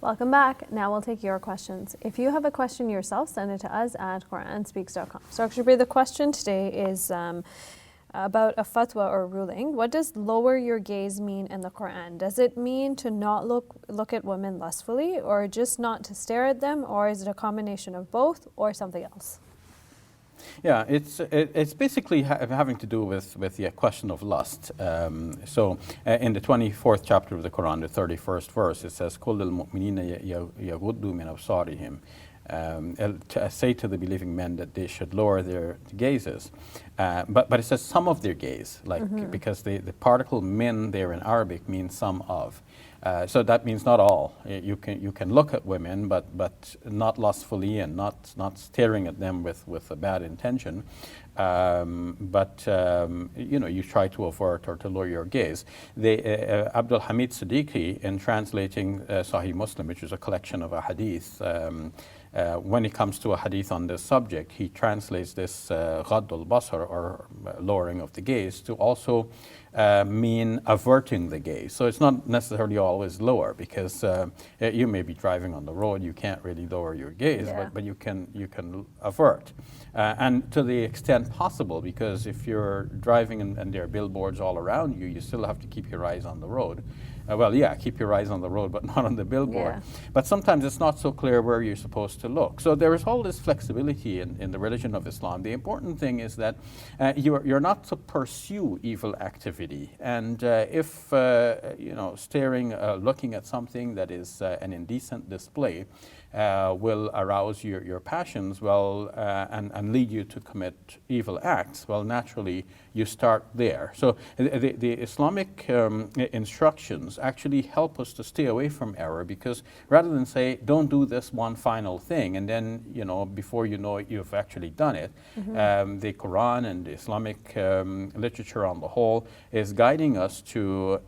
Welcome back. Now we'll take your questions. If you have a question yourself, send it to us at QuranSpeaks.com. So Shabir, the question today is about a fatwa or ruling. What does lower your gaze mean in the Quran? Does it mean to not look at women lustfully, or just not to stare at them, or is it a combination of both, or something else? Yeah, it's basically having to do with the question of lust. In the 24th chapter of the Quran, the 31st verse, it says, "Qul lil-mu'minina yaghuddu min absarihim." Say to the believing men that they should lower their gazes. But it says some of their gaze, because the particle min there in Arabic means some of. So that means not all. You can look at women, but not lustfully and not staring at them with a bad intention. You try to avert or to lower your gaze. Abdul Hamid Siddiqui, in translating Sahih Muslim, which is a collection of a hadith, when it comes to a hadith on this subject, he translates this ghaddul basar, or lowering of the gaze, to also mean averting the gaze. So it's not necessarily always lower, because you may be driving on the road, you can't really lower your gaze, but you can avert. And to the extent possible, because if you're driving and there are billboards all around you, you still have to keep your eyes on the road. Keep your eyes on the road, but not on the billboard. Yeah. But sometimes it's not so clear where you're supposed to look. So there is all this flexibility in the religion of Islam. The important thing is that you're not to pursue evil activity. And if staring, looking at something that is an indecent display will arouse your passions, and lead you to commit evil acts, well, naturally you start there. So the Islamic instructions actually help us to stay away from error, because rather than say, don't do this one final thing, and then, before you know it, you've actually done it, the Quran and the Islamic literature on the whole is guiding us to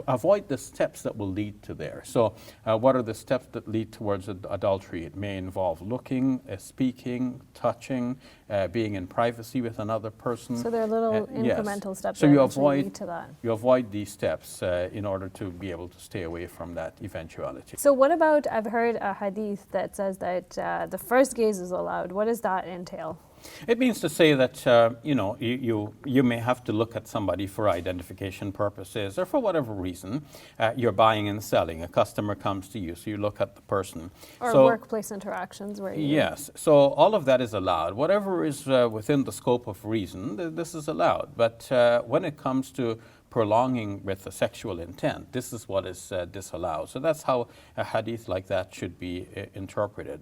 avoid the steps that will lead to there. So what are the steps that lead towards adultery? It may involve looking, speaking, touching, being in privacy with another person. So there are little incremental steps that lead to that. You avoid these steps in order to be able to stay away from that eventuality. So what about, I've heard a hadith that says that the first gaze is allowed. What does that entail? It means to say that you may have to look at somebody for identification purposes, or for whatever reason. You're buying and selling. A customer comes to you, so you look at the person. Or workplace interactions where you... Yes. So all of that is allowed. Whatever is within the scope of reason, this is allowed. But when it comes to prolonging with a sexual intent, this is what is disallowed. So that's how a hadith like that should be interpreted.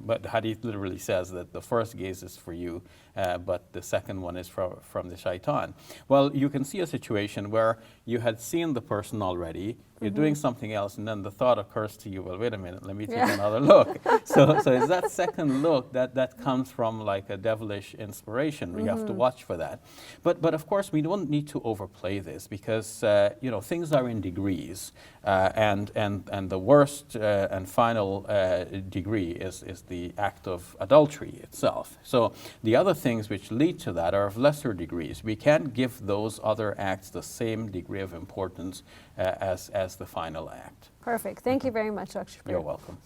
But the hadith literally says that the first gaze is for you, but the second one is from the shaitan. Well, you can see a situation where you had seen the person already, you're doing something else, and then the thought occurs to you, well, wait a minute, let me take another look. So it's that second look that comes from like a devilish inspiration. We have to watch for that. But of course, we don't need to overplay this, because things are in degrees, and the worst and final degree is the act of adultery itself. So the other things which lead to that are of lesser degrees. We can't give those other acts the same degree of importance as the final act. Perfect. Thank you very much, Dr. Shabir. You're welcome.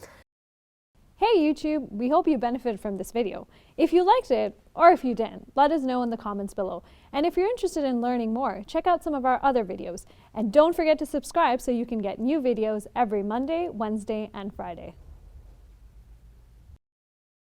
Hey YouTube, we hope you benefited from this video. If you liked it, or if you didn't, let us know in the comments below. And if you're interested in learning more, check out some of our other videos. And don't forget to subscribe so you can get new videos every Monday, Wednesday, and Friday.